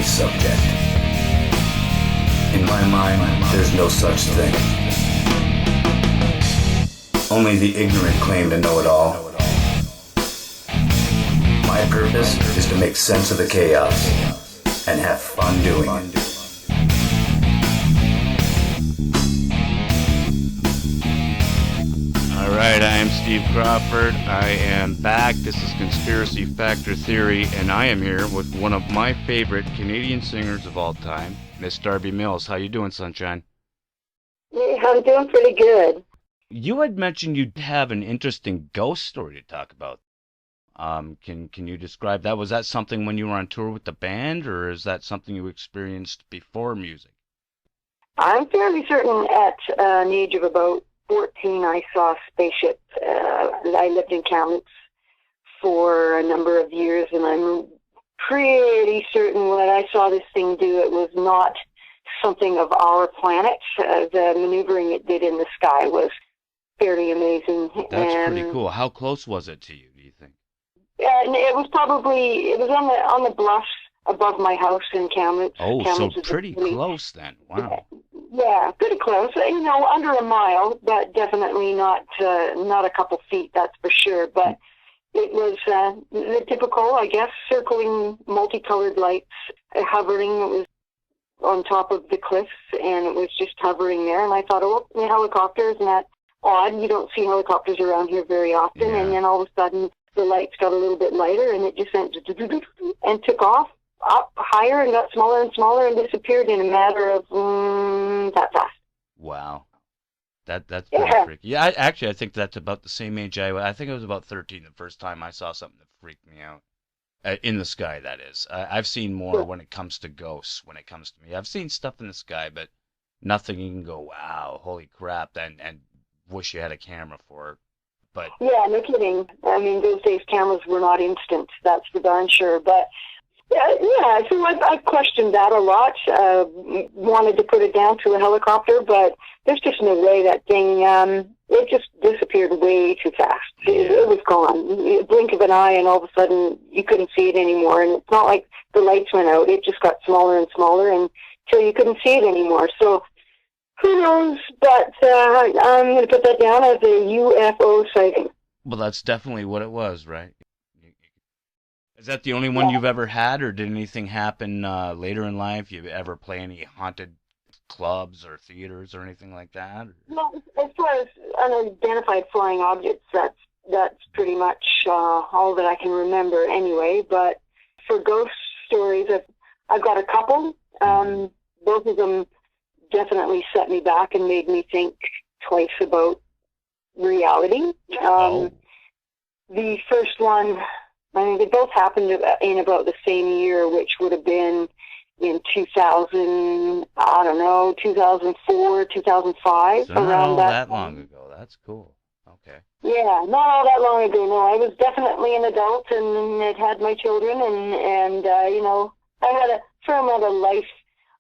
subject. In my mind, there's no such thing. Only the ignorant claim to know it all. My purpose is to make sense of the chaos and have fun doing it. Alright, I am Steve Crawford. I am back. This is Conspiracy Factor Theory, and I am here with one of my favorite Canadian singers of all time, Miss Darby Mills. How you doing, Sunshine? Yeah, I'm doing pretty good. You had mentioned you'd have an interesting ghost story to talk about. Can you describe that? Was that something when you were on tour with the band, or is that something you experienced before music? I'm fairly certain at an age of about 14, I saw a spaceship. I lived in Kamloops for a number of years, and I'm pretty certain when I saw this thing do, it was not something of our planet. The maneuvering it did in the sky was fairly amazing. That's pretty cool. How close was it to you, do you think? And it was on the bluffs above my house in Kamloops. Oh, Kamloops so pretty close then. Wow. Yeah, pretty close. Under a mile, but definitely not a couple feet, that's for sure. But it was the typical, I guess, circling multicolored lights, hovering. It was on top of the cliffs, and it was just hovering there. And I thought, oh, the helicopter, isn't that odd? You don't see helicopters around here very often. Yeah. And then all of a sudden, the lights got a little bit lighter, and it just went and took off up higher and got smaller and smaller and disappeared in a matter of that fast. Wow. That's pretty freaky. Yeah, I think that's about the same age I think I was about 13 the first time I saw something that freaked me out. In the sky, that is. I've seen more when it comes to ghosts, when it comes to me. I've seen stuff in the sky, but nothing you can go, wow, holy crap, and wish you had a camera for it. But yeah, no kidding. I mean, those days cameras were not instant, that's for darn sure. But yeah, so I questioned that a lot. Wanted to put it down to a helicopter, but there's just no way that thing, it just disappeared way too fast. It was gone. A blink of an eye, and all of a sudden you couldn't see it anymore. And it's not like the lights went out. It just got smaller and smaller until you couldn't see it anymore. So who knows? But I'm going to put that down as a UFO sighting. Well, that's definitely what it was, right? Is that the only one you've ever had, or did anything happen later in life? You ever play any haunted clubs or theaters or anything like that? Well, as far as unidentified flying objects, that's pretty much all that I can remember anyway. But for ghost stories, I've got a couple. Both of them definitely set me back and made me think twice about reality. The first one, I mean, they both happened in about the same year, which would have been in 2000, 2004, 2005, so around not all that long ago. That's cool. Okay. Yeah, not all that long ago. No, I was definitely an adult and had had my children, and I had a fair amount of life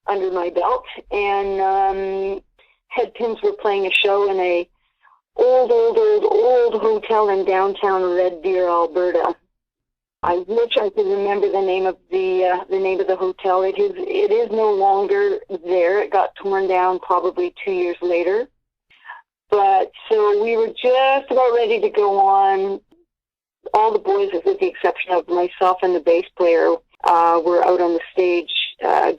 under my belt, and HEADPINS were playing a show in a old hotel in downtown Red Deer, Alberta. I wish I could remember the name of the hotel. It is no longer there. It got torn down probably 2 years later. But so we were just about ready to go on. All the boys, with the exception of myself and the bass player, were out on the stage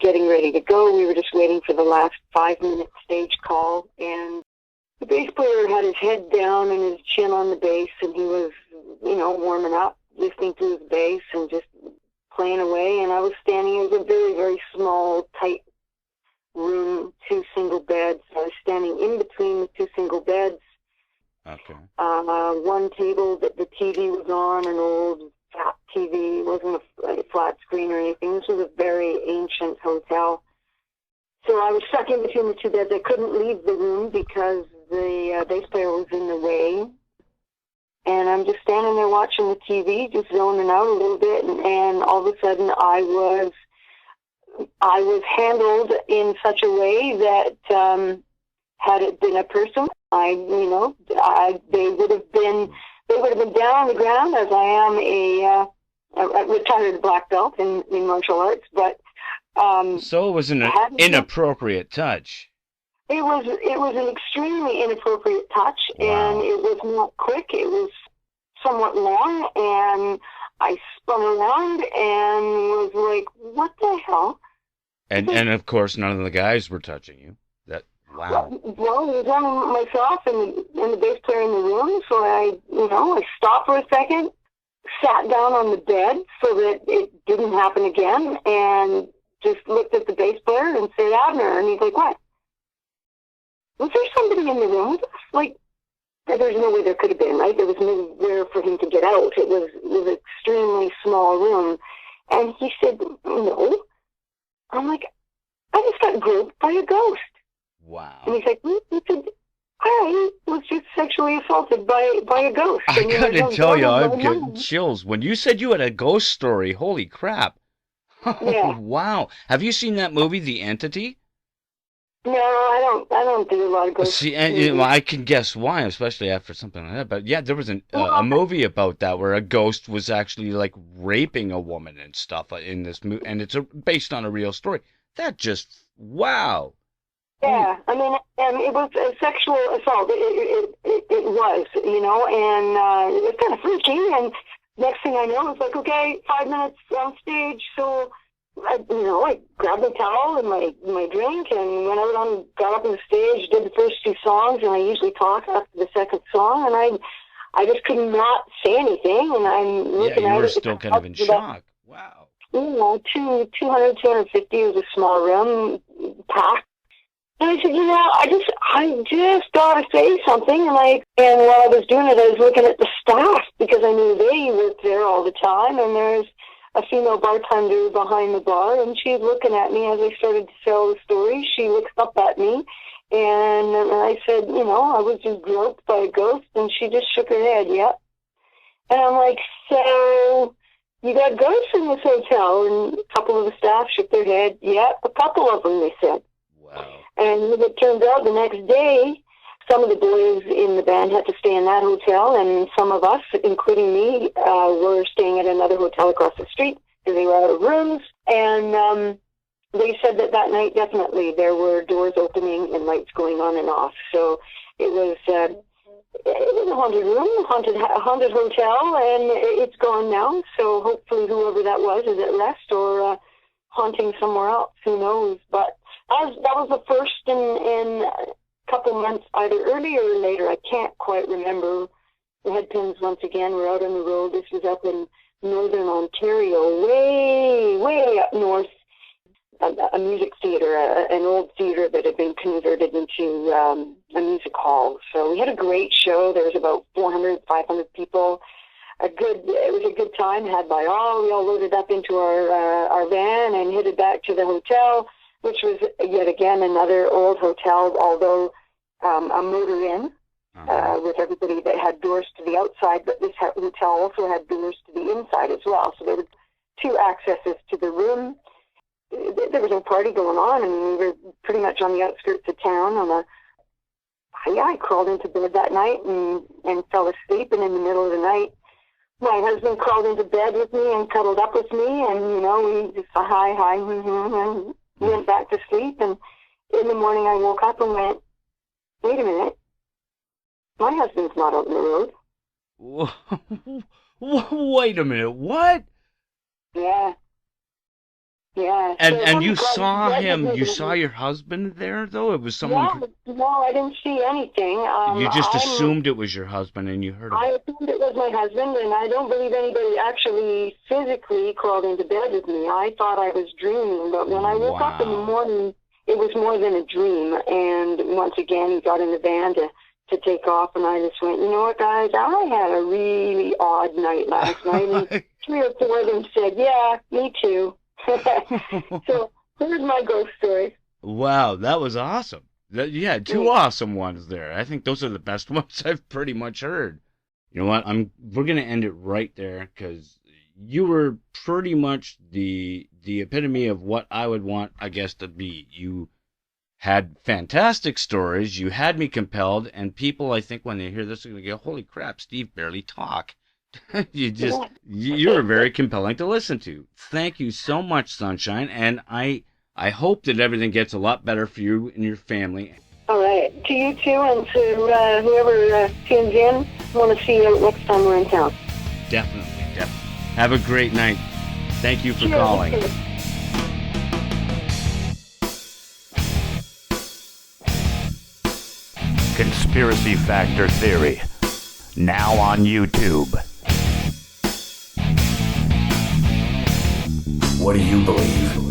getting ready to go. We were just waiting for the last 5-minute stage call, and the bass player had his head down and his chin on the bass, and he was, warming up, listening to his bass and just playing away. And I was standing, it was a very, very small, tight room, 2 single beds. I was standing in between the 2 single beds. Okay. One table that the TV was on, an old fat TV. It wasn't a flat screen or anything. This was a very ancient hotel. So I was stuck in between the 2 beds. I couldn't leave the room because the bass player was in the way. And I'm just standing there watching the TV, just zoning out a little bit, and all of a sudden I was handled in such a way that had it been a person, they would have been down on the ground, as I am a retired black belt in martial arts, but So it was an inappropriate touch. It was an extremely inappropriate touch, Wow. and it was not quick. It was somewhat long, and I spun around and was like, "What the hell?" And of course, none of the guys were touching you. Wow. Well, it was only myself and the bass player in the room, so I stopped for a second, sat down on the bed so that it didn't happen again, and just looked at the bass player and said, "Abner," and he's like, "What? Was there somebody in the room with us?" Like, there's no way there could have been, right? There was nowhere for him to get out. It was an extremely small room. And he said, "No." I'm like, "I just got groped by a ghost." Wow. And he's like, he said, "I was just sexually assaulted by a ghost." I And gotta tell you, I'm getting chills. When you said you had a ghost story, holy crap. Yeah. Wow. Have you seen that movie, The Entity? No, I don't do a lot of ghost See, and, I can guess why, especially after something like that. But yeah, there was a movie about that where a ghost was actually like raping a woman and stuff in this movie, and it's based on a real story. That just, wow. Yeah, I mean, and it was a sexual assault. It was, and it was kind of freaky. And next thing I know, it's like, okay, 5 minutes on stage. So, I grabbed my towel and my drink and went out got up on the stage, did the first 2 songs, and I usually talk after the second song, and I just could not say anything, and I'm looking at it. You were still kind of in shock. Wow. 200, 250 is a small room, packed. And I said, I just gotta say something. And while I was doing it, I was looking at the staff because I knew they worked there all the time. And there's a female bartender behind the bar, and she's looking at me as I started to tell the story. She looks up at me, and I said, I was just groped by a ghost, and she just shook her head, yep. And I'm like, so you got ghosts in this hotel? And a couple of the staff shook their head, yep, a couple of them, they said. Wow. And it turns out the next day, some of the boys in the band had to stay in that hotel, and some of us, including me, were staying at another hotel across the street because they were out of rooms. And they said that night, definitely, there were doors opening and lights going on and off. So it was a haunted room, haunted hotel, and it's gone now. So hopefully whoever that was is at rest or haunting somewhere else. Who knows? But that was the first in a couple months, either earlier or later. I can't quite remember. The Headpins, once again, were out on the road. This was up in northern Ontario, way up north. A music theater, an old theater that had been converted into a music hall. So we had a great show. There was about 400, 500 people. It was a good time had by all. We all loaded up into our van and headed back to the hotel, which was yet again another old hotel, although a motor inn with everybody that had doors to the outside. But this hotel also had doors to the inside as well. So there were 2 accesses to the room. There was no party going on, and we were pretty much on the outskirts of town. I crawled into bed that night and fell asleep, and in the middle of the night, my husband crawled into bed with me and cuddled up with me, and, we just, hi, and went back to sleep. And in the morning I woke up and went, wait a minute, my husband's not out on the road. Wait a minute, what? Yeah. Yeah. And you saw him, you saw your husband there, though? It was someone... Yeah, no, I didn't see anything. You just assumed it was your husband and you heard him. I assumed it was my husband, and I don't believe anybody actually physically crawled into bed with me. I thought I was dreaming, but when I woke up in the morning, it was more than a dream. And once again, he got in the van to take off, and I just went, you know what, guys, I had a really odd night last night. And 3 or 4 of them said, yeah, me too. So here's my ghost story. Wow, that was awesome. You had 2 awesome ones there. I think those are the best ones I've pretty much heard. You know what? We're gonna end it right there because you were pretty much the epitome of what I would want a guest to be. You had fantastic stories. You had me compelled, and people, I think, when they hear this, are gonna go, "Holy crap, Steve barely talk." You're very compelling to listen to. Thank you so much, Sunshine, and I I hope that everything gets a lot better for you and your family. All right. To you too, and to whoever tunes in. Want to see you next time we're in town. Definitely. Have a great night. Thank you for Cheers. calling. Conspiracy Factor Theory, now on YouTube. What do you believe?